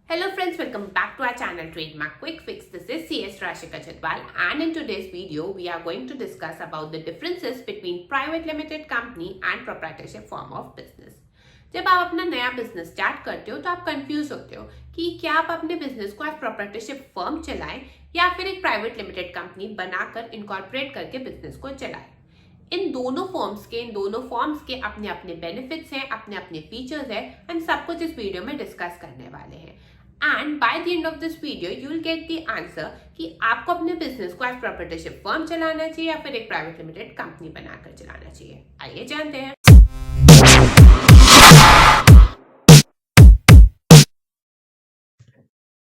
Hello friends, welcome back to our channel Trademark Quick Fix. This is CS Rashika Chhatwal, and in today's video we are going to discuss about the differences between private limited company and proprietorship form of business. जब आप अपना नया business start करते हो तो आप confuse होते हो कि क्या आप अपने बिजनेस को एज प्रोप्राइटरशिप फर्म चलाएं या फिर एक प्राइवेट लिमिटेड कंपनी बनाकर इनकॉर्पोरेट करके बिजनेस को चलाएं। इन दोनों फॉर्म्स के अपने अपने बेनिफिट्स हैं, अपने अपने फीचर्स हैं, हम सब कुछ इस वीडियो में डिस्कस करने वाले हैं। And by the end of this video you will get the answer कि आपको अपने बिजनेस को एज प्रोप्राइटरशिप फर्म चलाना चाहिए या फिर एक प्राइवेट लिमिटेड कंपनी बनाकर चलाना चाहिए। आइए जानते हैं।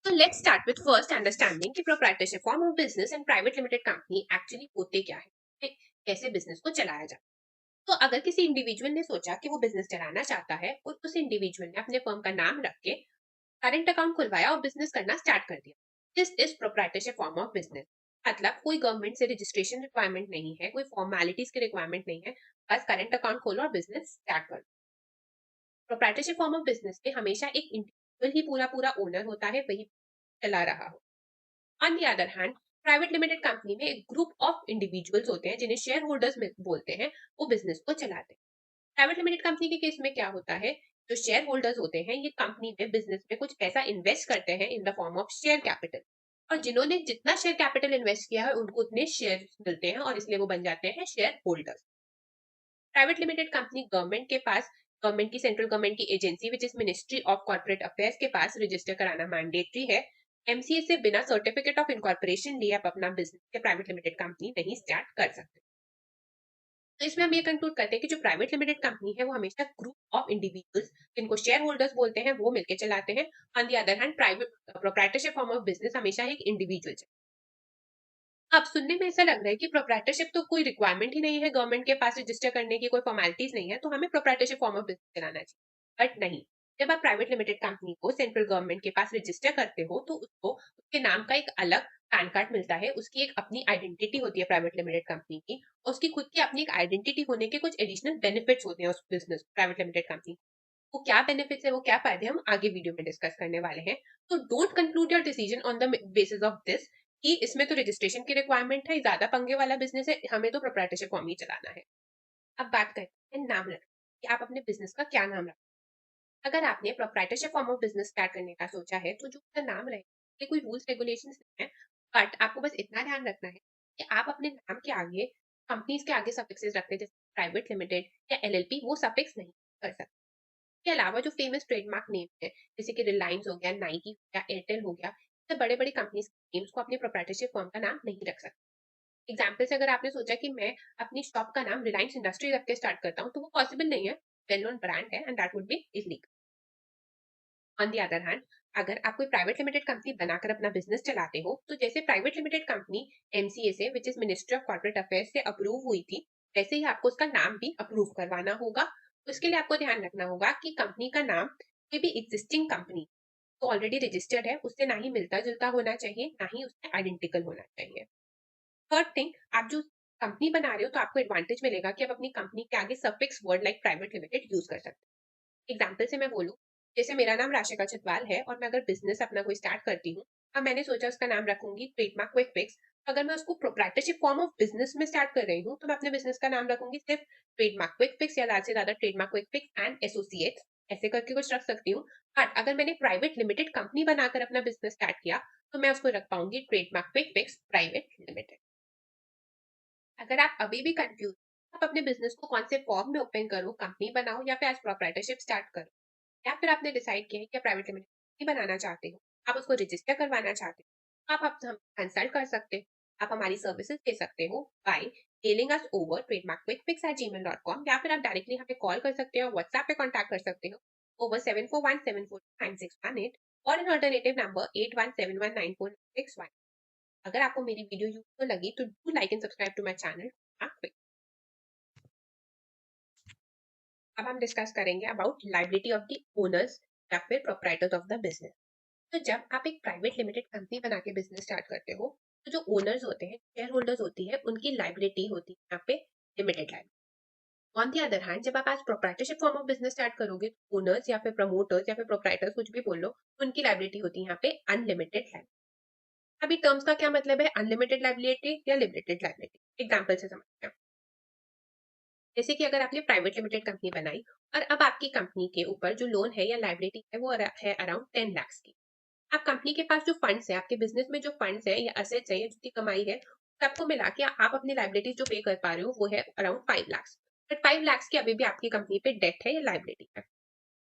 So let's start with first understanding कि proprietorship form of business and private limited company actually होते क्या है, कैसे बिजनेस को चलाया जाए। तो अगर किसी इंडिविजुअल ने सोचा कि वो बिजनेस चलाना चाहता है और उस इंडिविजुअल ने अपने फर्म का नाम रख के करंट अकाउंट खुलवाया और बिजनेस करना स्टार्ट कर दिया, this is proprietorship form of business. मतलब कोई गवर्नमेंट से रजिस्ट्रेशन रिक्वायरमेंट नहीं है, कोई फॉर्मेलिटीज की रिक्वायरमेंट नहीं है, बस करंट अकाउंट खोलो और बिजनेस स्टार्ट करो। प्रोप्राइटरशिप फॉर्म ऑफ बिजनेस में हमेशा एक इंडिविजुअल ही पूरा पूरा ओनर होता है, वही चला रहा हो। On the other hand private limited company में एक ग्रुप ऑफ इंडिविजुअल्स होते हैं जिन्हें शेयर होल्डर्स बोलते हैं, वो बिजनेस को चलाते हैं। प्राइवेट लिमिटेड कंपनी के केस में क्या होता है, जो शेयर होल्डर्स होते हैं ये कंपनी में बिजनेस में कुछ पैसा इन्वेस्ट करते हैं in the form of share capital, और जिन्होंने जितना शेयर कैपिटल इन्वेस्ट किया है उनको उतने शेयर मिलते हैं और इसलिए वो बन जाते हैं share holders. Private limited company government के पास, गवर्नमेंट की सेंट्रल गवर्नमेंट की agency which is ministry of corporate affairs के पास रजिस्टर कराना मैंडेटरी है। एमसीए से बिना सर्टिफिकेट ऑफ इनकॉर्पोरेशन लिए आप अपना बिजनेस के प्राइवेट लिमिटेड कंपनी नहीं स्टार्ट कर सकते। तो इसमें हम ये कंक्लूड करते हैं कि जो प्राइवेट लिमिटेड कंपनी है वो हमेशा ग्रुप ऑफ इंडिविजुअल्स जिनको शेयर होल्डर्स बोलते हैं वो मिलकर चलाते हैं। On the other hand private proprietorship form of business हमेशा एक इंडिविजुअल है। अब सुनने में ऐसा लग रहा है कि प्रोप्राइटरशिप तो कोई रिक्वायरमेंट ही नहीं है, गवर्नमेंट के पास रजिस्टर करने की कोई फॉर्मेलिटीज नहीं है, तो हमें प्रोप्राइटरशिप फॉर्म ऑफ बिजनेस चलाना चाहिए। बट नहीं, जब आप प्राइवेट लिमिटेड कंपनी को सेंट्रल गवर्नमेंट के पास रजिस्टर करते हो तो उसको उसके नाम का एक अलग पैन कार्ड मिलता है, उसकी एक अपनी आइडेंटिटी होती है प्राइवेट लिमिटेड कंपनी की, और उसकी खुद की अपनी एक आइडेंटिटी होने के कुछ एडिशनल बेनिफिट्स होते हैं उस बिजनेस प्राइवेट लिमिटेड कंपनी। वो क्या बेनिफिट्स है, वो क्या फायदे, हम आगे वीडियो में डिस्कस करने वाले हैं। तो don't conclude your decision on the basis of this कि इसमें तो रजिस्ट्रेशन की रिक्वायरमेंट है, ज्यादा पंगे वाला बिजनेस है, हमें तो प्रोप्राइटरशिप फॉर्म ही चलाना है। अब बात करते हैं नाम रखने कि आप अपने बिजनेस का क्या नाम रखें। अगर आपने proprietorship form of business start करने का सोचा है तो जो उसका नाम रहेगा कोई रूल्स रेगुलेशंस नहीं है, बट आपको बस इतना ध्यान रखना है कि आप अपने नाम के आगे, कंपनीज के आगे सफिक्सेस रखते हैं, जैसे प्राइवेट लिमिटेड या एलएलपी, वो सफिक्स नहीं कर सकते। के अलावा जो फेमस ट्रेडमार्क नेम है जैसे कि रिलायंस हो गया, नाइकी हो गया, एयरटेल हो गया, ऐसे बड़े बड़े कंपनीज के नेम्स को अपने प्रोप्राइटरशिप फर्म का नाम नहीं रख सकते। एग्जाम्पल से अगर आपने सोचा कि मैं अपनी शॉप का नाम रिलायंस इंडस्ट्री रख के स्टार्ट करता हूँ तो वो पॉसिबल नहीं है, वेल नोन ब्रांड है and that would be illegal. On the other hand अगर आप कोई प्राइवेट लिमिटेड कंपनी बनाकर अपना बिजनेस चलाते हो तो जैसे प्राइवेट लिमिटेड कंपनी एमसीए से which is ministry of corporate affairs से अप्रूव हुई थी, वैसे ही आपको उसका नाम भी अप्रूव करवाना होगा। तो इसके लिए आपको ध्यान रखना होगा कि कंपनी का नाम कोई भी एग्जिस्टिंग कंपनी तो ऑलरेडी रजिस्टर्ड है उससे ना ही मिलता जुलता होना चाहिए, ना ही उससे आइडेंटिकल होना चाहिए। थर्ड थिंग, आप जो कंपनी बना रहे हो तो आपको एडवांटेज मिलेगा कि आप अपनी कंपनी के आगे suffix word like private limited use कर सकते हैं। एग्जाम्पल से मैं बोलूँ, जैसे मेरा नाम राशिका छतवाल है और मैं अगर बिजनेस अपना कोई स्टार्ट करती हूँ, अब मैंने सोचा उसका नाम रखूंगी ट्रेडमार्क क्विक फिक्स। अगर मैं उसको प्रोप्राइटरशिप फॉर्म ऑफ बिजनेस में स्टार्ट कर रही हूँ तो मैं अपने बिजनेस का नाम रखूंगी सिर्फ ट्रेडमार्क क्विक फिक्स या ज्यादा से ज्यादा trademark quick fix and associates, ऐसे करके कुछ रख सकती हूँ। बट अगर मैंने प्राइवेट लिमिटेड कंपनी बनाकर अपना बिजनेस स्टार्ट किया तो मैं उसको रख पाऊंगी trademark quick fix private limited. अगर आप अभी भी कंफ्यूज, आप अपने बिजनेस को कौन से फॉर्म में ओपन करो, कंपनी बनाओ या फिर एज प्रोप्राइटरशिप स्टार्ट करो, या फिर आपने डिसाइड किया है कि आप प्राइवेट लिमिटेड बनाना चाहते हो, आप उसको रजिस्टर करवाना चाहते हो, आप हम कंसल्ट कर सकते हो, आप हमारी सर्विसेज ले सकते हो बाय मेलिंग अस ओवर trademarkquickfix@gmail.com, या फिर आप डायरेक्टली हमें कॉल कर सकते हो, व्हाट्सएप पे कॉन्टैक्ट कर सकते हो ओवर 7417499618, और इन अल्टरनेटिव नंबर 81719496 अगर आपको मेरी वीडियो यूजफुल लगी तो do like and subscribe to my channel. अब हम डिस्कस करेंगे about liability of the owners या फिर प्रोप्राइटर्स ऑफ द बिजनेस। तो जब आप एक प्राइवेट लिमिटेड कंपनी बना के बिजनेस स्टार्ट करते हो तो जो ओनर्स होते हैं, शेयर होल्डर्स होती है, उनकी लायबिलिटी होती है यहाँ पे limited liability. On the other hand जब आप आज proprietorship form of business start करोगे, ओनर्स या फिर प्रमोटर्स या फिर प्रोप्राइटर्स कुछ भी बोल लो, उनकी लायबिलिटी होती है यहाँ पे अनलिमिटेड लायबिलिटी। अभी टर्म्स का क्या मतलब है, अनलिमिटेड लायबिलिटी या लिमिटेड लायबिलिटी? एग्जांपल से समझते हैं। जैसे कि अगर आपने प्राइवेट लिमिटेड कंपनी बनाई और अब आपकी कंपनी के ऊपर जो लोन है या लायबिलिटी है वो है अराउंड 10 लाख की। आप कंपनी के पास जो फंड्स है, आपके बिजनेस में जो फंड्स है या असेट्स है या जितनी कमाई है, सबको मिला के आप अपनी लायबिलिटीज जो पे कर पा रहे हो वो है अराउंड 5 लाख। बट 5 लाख की अभी भी आपकी कंपनी पे डेट है या लायबिलिटी है।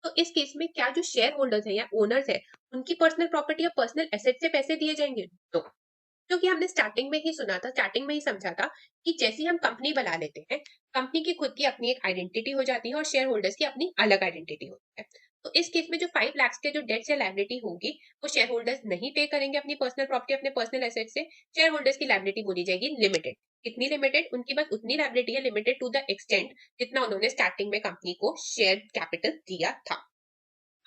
तो इस केस में क्या जो शेयर होल्डर्स है या ओनर्स है, उनकी पर्सनल प्रॉपर्टी या पर्सनल एसेट से पैसे दिए जाएंगे? तो क्योंकि हमने स्टार्टिंग में ही सुना था, स्टार्टिंग में ही समझा था कि जैसे ही हम कंपनी बना लेते हैं, कंपनी की खुद की अपनी एक आइडेंटिटी हो जाती है और शेयर होल्डर्स की अपनी अलग आइडेंटिटी होती है। तो इस केस में जो 5 लाख के जो डेट्स या लायबिलिटी होगी, वो शेयर होल्डर्स नहीं पे करेंगे अपनी पर्सनल प्रॉपर्टी, अपने पर्सनल एसेट से। शेयर होल्डर्स की लायबिलिटी बोली जाएगी लिमिटेड। कितनी लिमिटेड? उनकी बस उतनी लायबिलिटी है, लिमिटेड टू द एक्सटेंट जितना उन्होंने स्टार्टिंग में कंपनी को शेयर कैपिटल दिया था।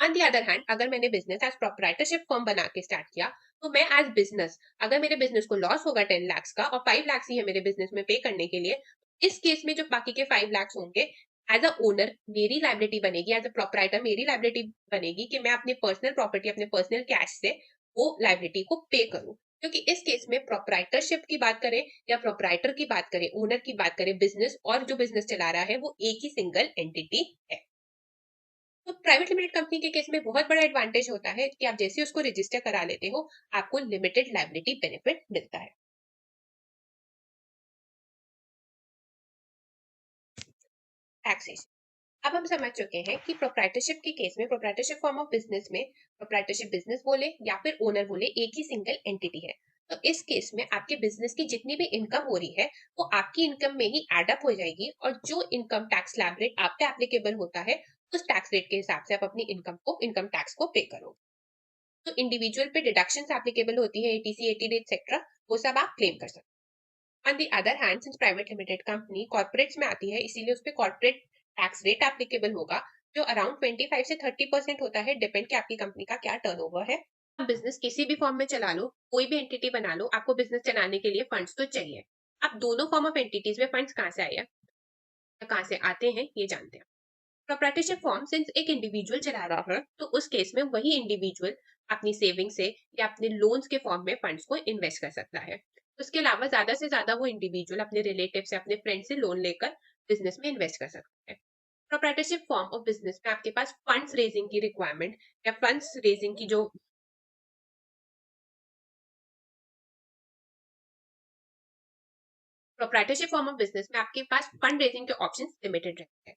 ऑन द अदर हैंड अगर मैंने बिजनेस एज प्रोप्राइटरशिप फर्म बना के स्टार्ट किया, तो मैं एज बिजनेस, अगर मेरे बिजनेस को लॉस होगा 10 लाख का और 5 लाख ही है मेरे बिजनेस में पे करने के लिए, इस केस में जो बाकी के 5 लाख होंगे, एज अ ओनर मेरी लाइबिलिटी बनेगी, एज अ प्रोप्राइटर मेरी लाइबिलिटी बनेगी कि मैं अपनी पर्सनल प्रॉपर्टी, अपने पर्सनल कैश से वो लाइबिलिटी को पे करूं। क्योंकि इस केस में प्रोप्राइटरशिप की बात करें या प्रोप्राइटर की बात करें, ओनर की बात करें, बिजनेस और जो बिजनेस चला रहा है वो एक ही सिंगल एंटिटी है। तो प्राइवेट लिमिटेड कंपनी के केस में बहुत बड़ा एडवांटेज होता है कि आप जैसे उसको रजिस्टर करा लेते हो, आपको लिमिटेड लायबिलिटी बेनिफिट मिलता है। टैक्सेशन। अब हम समझ चुके हैं कि प्रोप्राइटरशिप के केस में, प्रोप्राइटरशिप फॉर्म ऑफ बिजनेस में, प्रोप्राइटरशिप बिजनेस बोले या फिर ओनर बोले, एक ही सिंगल एंटिटी है। तो इस केस में आपके बिजनेस की जितनी भी इनकम हो रही है, वो आपकी इनकम में ही एड अप हो जाएगी और जो इनकम टैक्स स्लैब रेट आप पे एप्लीकेबल होता है, उस टैक्स रेट के हिसाब से आप अपनी इनकम को, इनकम टैक्स को पे करोगे। तो इंडिविजुअल पे डिडक्शंस एप्लीकेबल होती है, एटीसी, एटीडी एक्सेट्रा, वो सब आप क्लेम कर सकते हैं। On the other hand since private limited company corporates में आती है, इसीलिए उस पे कॉर्पोरेट टैक्स रेट एप्लीकेबल होगा, जो अराउंड 25 से 30% होता है, डिपेंड कि आपकी कंपनी का क्या टर्नओवर है। आप बिजनेस किसी भी फॉर्म में चला लो, कोई भी एंटिटी बना लो, आपको बिजनेस चलाने के लिए फंड्स तो चाहिए। अब दोनों फॉर्म ऑफ एंटिटीज में फंड्स कहाँ से आए हैं, कहाँ से आते हैं, ये जानते हैं। प्रोप्राइटरशिप फॉर्म सिंस एक इंडिविजुअल चला रहा है, तो उस केस में वही इंडिविजुअल अपनी सेविंग से या अपने लोन्स के फॉर्म में फंड्स को इन्वेस्ट कर सकता है। उसके अलावा ज्यादा से ज्यादा वो इंडिविजुअल अपने रिलेटिव से, अपने फ्रेंड से लोन लेकर बिजनेस में इन्वेस्ट कर सकता है। प्रोप्राइटरशिप फॉर्म ऑफ बिजनेस में आपके पास फंड्स रेजिंग की रिक्वायरमेंट या फंड्स रेजिंग की जो प्रोप्राइटरशिप फॉर्म ऑफ बिजनेस में आपके पास फंड रेजिंग के ऑप्शंस लिमिटेड रहते हैं।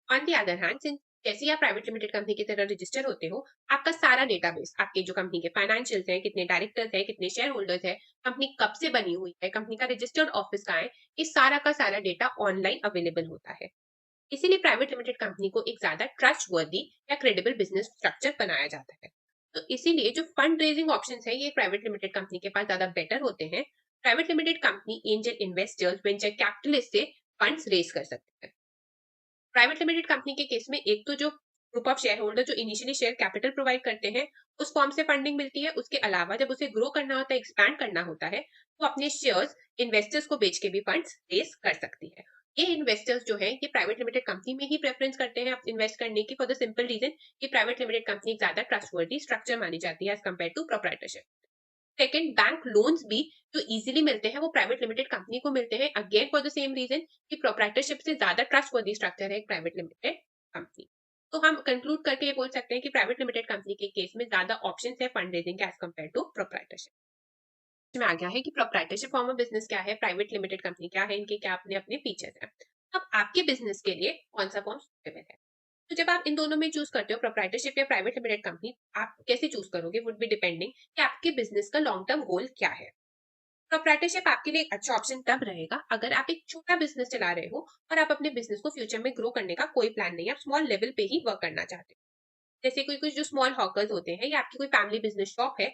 On the other hand since जैसे ही आप प्राइवेट लिमिटेड कंपनी की तरह रजिस्टर होते हो, आपका सारा डेटाबेस, आपके जो कंपनी के फाइनेंशियल्स हैं, कितने डायरेक्टर्स हैं, कितने शेयर होल्डर्स हैं, कंपनी कब से बनी हुई है, कंपनी का रजिस्टर्ड ऑफिस कहाँ है, ये सारा का सारा डेटा ऑनलाइन अवेलेबल होता है। इसीलिए प्राइवेट लिमिटेड कंपनी को एक ज्यादा ट्रस्ट वर्दी या क्रेडिबल बिजनेस स्ट्रक्चर बनाया जाता है। तो इसीलिए जो फंड रेजिंग ऑप्शंस है, ये प्राइवेट लिमिटेड कंपनी के पास ज्यादा बेटर होते हैं। Private limited company angel investors, venture capitalist से फंड्स रेज कर सकते हैं। प्राइवेट लिमिटेड कंपनी के केस में एक तो जो ग्रुप ऑफ शेयर होल्डर जो इनिशियली शेयर कैपिटल प्रोवाइड करते हैं, उस फॉर्म से फंडिंग मिलती है। उसके अलावा जब उसे ग्रो करना होता है, एक्सपैंड करना होता है, तो अपने शेयर्स इन्वेस्टर्स को बेच के भी फंड्स रेज कर सकती है। ये इन्वेस्टर्स जो है, ये प्राइवेट लिमिटेड कंपनी में ही प्रेफरेंस करते हैं इन्वेस्ट करने की, फॉर द सिंपल रीजन कि प्राइवेट लिमिटेड कंपनी ज्यादा ट्रस्टवर्दी स्ट्रक्चर मानी जाती है as compare to proprietorship. Second, bank loans भी जो इजीली मिलते हैं वो प्राइवेट लिमिटेड कंपनी को मिलते हैं, again for the same reason कि प्रोप्राइटरशिप से ज्यादा ट्रस्टवर्दी स्ट्रक्चर है एक प्राइवेट लिमिटेड कंपनी। तो हम कंक्लूड करके ये बोल सकते हैं कि प्राइवेट लिमिटेड कंपनी के केस में ज्यादा ऑप्शन है fund raising as compare to proprietorship. में आ गया है कि प्रोप्राइटरशिप फॉर्म ऑफ बिजनेस क्या है, प्राइवेट लिमिटेड कंपनी क्या है, इनके क्या अपने अपने फीचर्स हैं। अब आपके बिजनेस के लिए कौन सा फॉर्म सुटेबल है? तो जब आप इन दोनों में चूज करते हो, प्रोप्राइटरशिप या प्राइवेट लिमिटेड कंपनी, आप कैसे चूज करोगे वुड बी डिपेंडिंग कि आपके बिजनेस का लॉन्ग टर्म गोल क्या है। प्रोप्राइटरशिप आपके लिए एक अच्छा ऑप्शन तब रहेगा अगर आप एक छोटा बिजनेस चला रहे हो और आप अपने बिजनेस को फ्यूचर में ग्रो करने का कोई प्लान नहीं है, आप स्मॉल लेवल पे ही वर्क करना चाहते हो। जैसे कोई कुछ जो स्मॉल हॉकर्स होते हैं या आपकी कोई फैमिली बिजनेस शॉप है,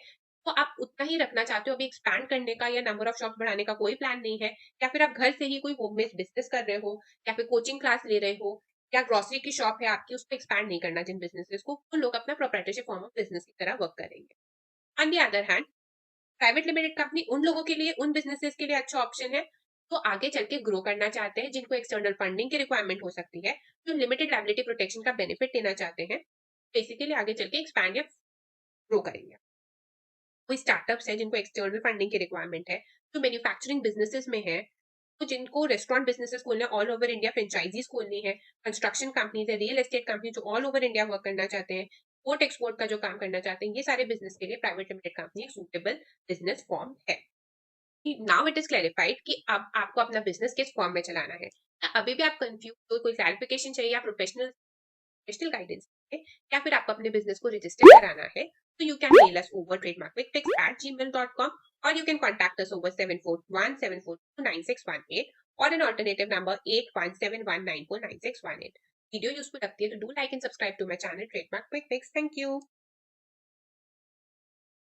तो आप उतना ही रखना चाहते हो, अभी एक्सपैंड करने का या नंबर ऑफ शॉप बढ़ाने का कोई प्लान नहीं है। या फिर आप घर से ही कोई होम बेस्ड बिजनेस कर रहे हो, या फिर कोचिंग क्लास ले रहे हो, या ग्रोसरी की शॉप है आपकी, उसको एक्सपैंड नहीं करना जिन बिजनेसेस को, वो लोग अपना प्रोप्राइटरशिप फॉर्म ऑफ बिजनेस की तरह वर्क करेंगे। On the other hand private limited company उन लोगों के लिए, उन बिजनेसेस के लिए अच्छा ऑप्शन है तो आगे चल के ग्रो करना चाहते हैं, जिनको एक्सटर्नल फंडिंग की रिक्वायरमेंट हो सकती है, जो लिमिटेड लायबिलिटी प्रोटेक्शन का बेनिफिट लेना चाहते हैं, बेसिकली आगे चल के एक्सपैंड या ग्रो करेंगे। कोई स्टार्टअप्स है जिनको एक्सटर्नल फंडिंग की रिक्वायरमेंट है, जो मैन्युफैक्चरिंग बिजनेसेस में है, तो जिनको रेस्टोरेंट बिजनेसेस खोलने ऑल ओवर इंडिया फ्रेंचाइजीज खोलनी है, कंस्ट्रक्शन कंपनीज है, रियल एस्टेट कंपनी जो ऑल ओवर इंडिया वर्क करना चाहते हैं, पोर्ट एक्सपोर्ट का जो काम करना चाहते हैं, ये सारे बिजनेस के लिए प्राइवेट लिमिटेड कंपनी एक सूटेबल बिजनेस फॉर्म है। नाउ इट इज क्लैरिफाइड कि अब आपको अपना बिजनेस किस फॉर्म में चलाना है। अभी भी आप कंफ्यूज हो, कोई क्लैरिफिकेशन चाहिए या प्रोफेशनल गाइडेंस है, या फिर आपको अपने बिजनेस को रजिस्टर कराना है, तो you can mail us over trademarkquickfix@gmail.com और you can contact us over 7417429618 और an alternative number 8171949618। Video useful लगती है तो do like and subscribe to my channel trademark quick fix. Thank you.